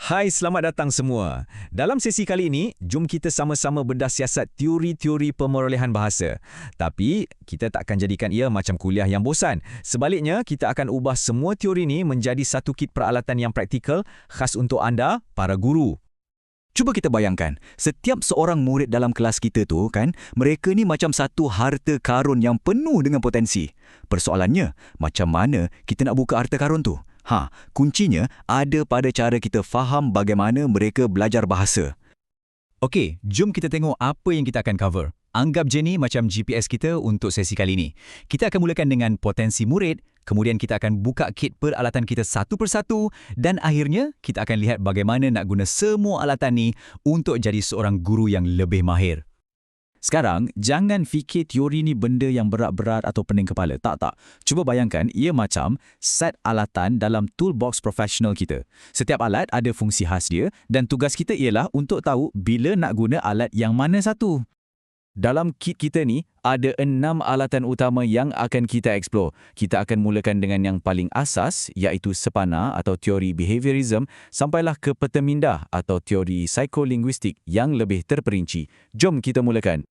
Hai, selamat datang semua. Dalam sesi kali ini, jom kita sama-sama bedah siasat teori-teori pemerolehan bahasa. Tapi, kita tak akan jadikan ia macam kuliah yang bosan. Sebaliknya, kita akan ubah semua teori ini menjadi satu kit peralatan yang praktikal khas untuk anda, para guru. Cuba kita bayangkan, setiap seorang murid dalam kelas kita tu kan, mereka ni macam satu harta karun yang penuh dengan potensi. Persoalannya, macam mana kita nak buka harta karun tu? Kuncinya ada pada cara kita faham bagaimana mereka belajar bahasa. Okey, jom kita tengok apa yang kita akan cover. Anggap je ni macam GPS kita untuk sesi kali ini. Kita akan mulakan dengan potensi murid, kemudian kita akan buka kit peralatan kita satu persatu dan akhirnya kita akan lihat bagaimana nak guna semua alatan ni untuk jadi seorang guru yang lebih mahir. Sekarang, jangan fikir teori ni benda yang berat-berat atau pening kepala. Tak. Cuba bayangkan, ia macam set alatan dalam toolbox profesional kita. Setiap alat ada fungsi khas dia dan tugas kita ialah untuk tahu bila nak guna alat yang mana satu. Dalam kit kita ni, ada 6 alatan utama yang akan kita explore. Kita akan mulakan dengan yang paling asas, iaitu sepana atau teori behaviorism, sampailah ke peta minda atau teori psikolinguistik yang lebih terperinci. Jom kita mulakan.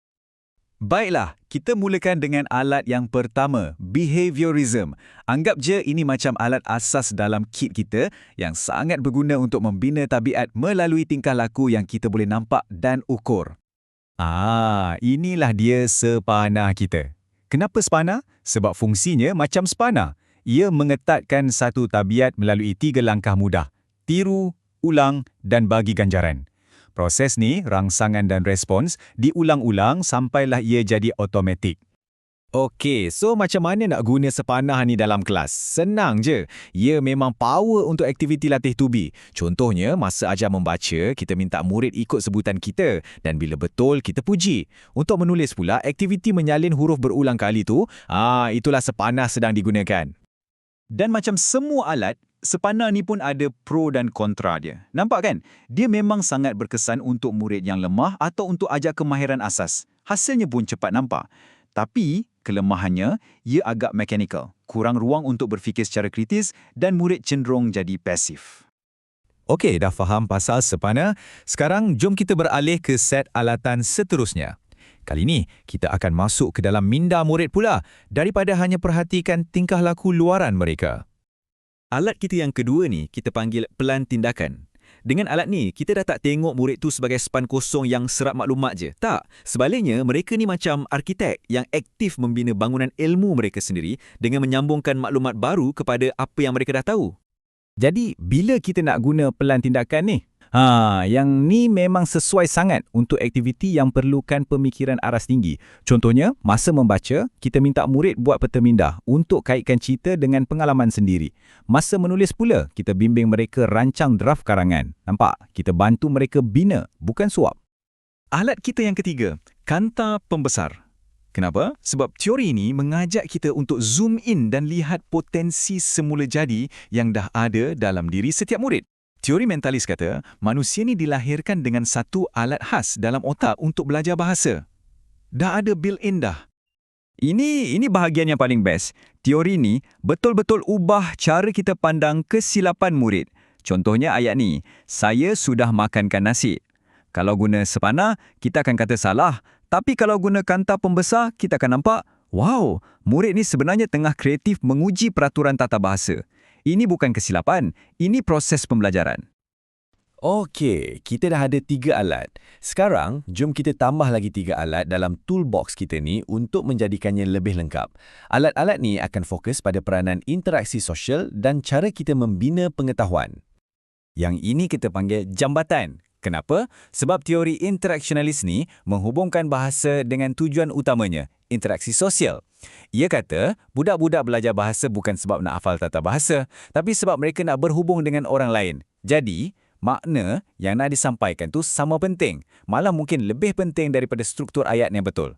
Baiklah, kita mulakan dengan alat yang pertama, behaviorism. Anggap je ini macam alat asas dalam kit kita yang sangat berguna untuk membina tabiat melalui tingkah laku yang kita boleh nampak dan ukur. Inilah dia sepana kita. Kenapa sepana? Sebab fungsinya macam sepana. Ia mengetatkan satu tabiat melalui 3 langkah mudah. Tiru, ulang dan bagi ganjaran. Proses ni, rangsangan dan respons, diulang-ulang sampailah ia jadi automatik. Okey, so macam mana nak guna sepanah ni dalam kelas? Senang je. Ia memang power untuk aktiviti latih tubi. Contohnya, masa ajar membaca, kita minta murid ikut sebutan kita dan bila betul, kita puji. Untuk menulis pula, aktiviti menyalin huruf berulang kali tu, itulah sepanah sedang digunakan. Dan macam semua alat, sepanah ni pun ada pro dan kontra dia. Nampak kan? Dia memang sangat berkesan untuk murid yang lemah atau untuk ajar kemahiran asas. Hasilnya pun cepat nampak. Tapi, kelemahannya, ia agak mekanikal. Kurang ruang untuk berfikir secara kritis dan murid cenderung jadi pasif. Okey, dah faham pasal sepana. Sekarang, jom kita beralih ke set alatan seterusnya. Kali ini, kita akan masuk ke dalam minda murid pula daripada hanya perhatikan tingkah laku luaran mereka. Alat kita yang kedua ni, kita panggil pelan tindakan. Dengan alat ni, kita dah tak tengok murid tu sebagai span kosong yang serap maklumat je. Tak. Sebaliknya, mereka ni macam arkitek yang aktif membina bangunan ilmu mereka sendiri dengan menyambungkan maklumat baru kepada apa yang mereka dah tahu. Jadi, bila kita nak guna pelan tindakan ni? Yang ni memang sesuai sangat untuk aktiviti yang perlukan pemikiran aras tinggi. Contohnya, masa membaca, kita minta murid buat peta minda untuk kaitkan cerita dengan pengalaman sendiri. Masa menulis pula, kita bimbing mereka rancang draft karangan. Nampak? Kita bantu mereka bina, bukan suap. Alat kita yang ketiga, kanta pembesar. Kenapa? Sebab teori ini mengajak kita untuk zoom in dan lihat potensi semula jadi yang dah ada dalam diri setiap murid. Teori mentalis kata, manusia ni dilahirkan dengan satu alat khas dalam otak untuk belajar bahasa. Dah ada built-in dah. Ini bahagian yang paling best. Teori ni betul-betul ubah cara kita pandang kesilapan murid. Contohnya ayat ni, saya sudah makankan nasi. Kalau guna sepana, kita akan kata salah. Tapi kalau guna kanta pembesar, kita akan nampak, wow, murid ni sebenarnya tengah kreatif menguji peraturan tata bahasa. Ini bukan kesilapan, ini proses pembelajaran. Okey, kita dah ada 3 alat. Sekarang, jom kita tambah lagi 3 alat dalam toolbox kita ni untuk menjadikannya lebih lengkap. Alat-alat ni akan fokus pada peranan interaksi sosial dan cara kita membina pengetahuan. Yang ini kita panggil jambatan. Kenapa? Sebab teori interaksionalis ni menghubungkan bahasa dengan tujuan utamanya, interaksi sosial. Ia kata, budak-budak belajar bahasa bukan sebab nak hafal tata bahasa, tapi sebab mereka nak berhubung dengan orang lain. Jadi, makna yang nak disampaikan tu sama penting, malah mungkin lebih penting daripada struktur ayat yang betul.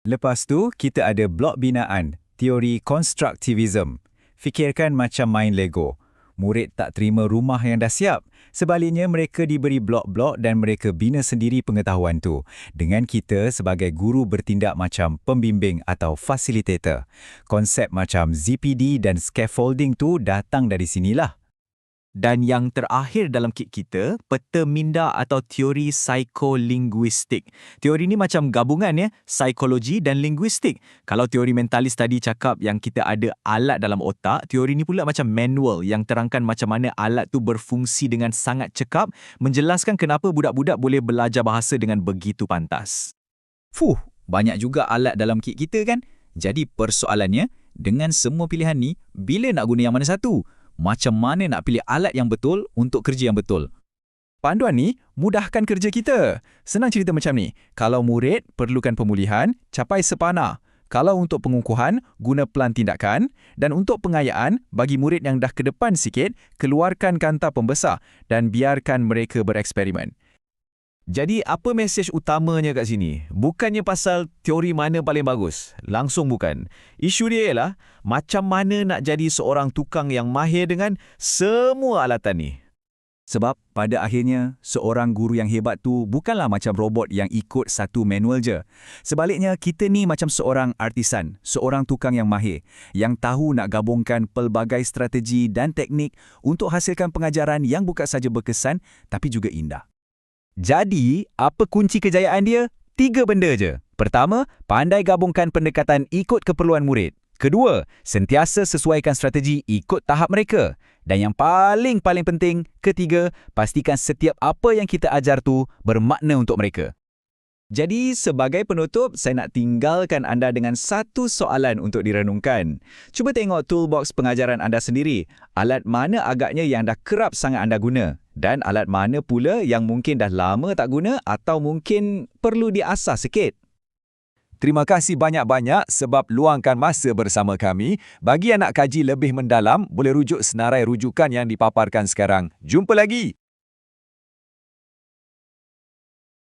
Lepas tu, kita ada blok binaan, teori konstruktivism. Fikirkan macam main Lego. Murid tak terima rumah yang dah siap. Sebaliknya, mereka diberi blok-blok dan mereka bina sendiri pengetahuan tu. Dengan kita sebagai guru bertindak macam pembimbing atau fasilitator. Konsep macam ZPD dan scaffolding tu datang dari sinilah. Dan yang terakhir dalam kit kita, peta minda atau teori psikolinguistik. Teori ni macam gabungan ya, psikologi dan linguistik. Kalau teori mentalis tadi cakap yang kita ada alat dalam otak, teori ni pula macam manual yang terangkan macam mana alat tu berfungsi dengan sangat cekap, menjelaskan kenapa budak-budak boleh belajar bahasa dengan begitu pantas. Banyak juga alat dalam kit kita kan? Jadi persoalannya, dengan semua pilihan ni, bila nak guna yang mana satu? Macam mana nak pilih alat yang betul untuk kerja yang betul? Panduan ni mudahkan kerja kita. Senang cerita macam ni. Kalau murid perlukan pemulihan, capai sepana. Kalau untuk pengukuhan, guna pelan tindakan. Dan untuk pengayaan, bagi murid yang dah ke depan sikit, keluarkan kanta pembesar dan biarkan mereka bereksperimen. Jadi apa mesej utamanya kat sini? Bukannya pasal teori mana paling bagus. Langsung bukan. Isu dia ialah macam mana nak jadi seorang tukang yang mahir dengan semua alatan ni. Sebab pada akhirnya, seorang guru yang hebat tu bukanlah macam robot yang ikut satu manual je. Sebaliknya, kita ni macam seorang artisan, seorang tukang yang mahir, yang tahu nak gabungkan pelbagai strategi dan teknik untuk hasilkan pengajaran yang bukan saja berkesan, tapi juga indah. Jadi, apa kunci kejayaan dia? 3 benda je. Pertama, pandai gabungkan pendekatan ikut keperluan murid. Kedua, sentiasa sesuaikan strategi ikut tahap mereka. Dan yang paling penting, ketiga, pastikan setiap apa yang kita ajar tu bermakna untuk mereka. Jadi, sebagai penutup, saya nak tinggalkan anda dengan satu soalan untuk direnungkan. Cuba tengok toolbox pengajaran anda sendiri. Alat mana agaknya yang dah kerap sangat anda guna? Dan alat mana pula yang mungkin dah lama tak guna atau mungkin perlu diasah sikit? Terima kasih banyak-banyak sebab luangkan masa bersama kami. Bagi yang nak kaji lebih mendalam, boleh rujuk senarai rujukan yang dipaparkan sekarang. Jumpa lagi!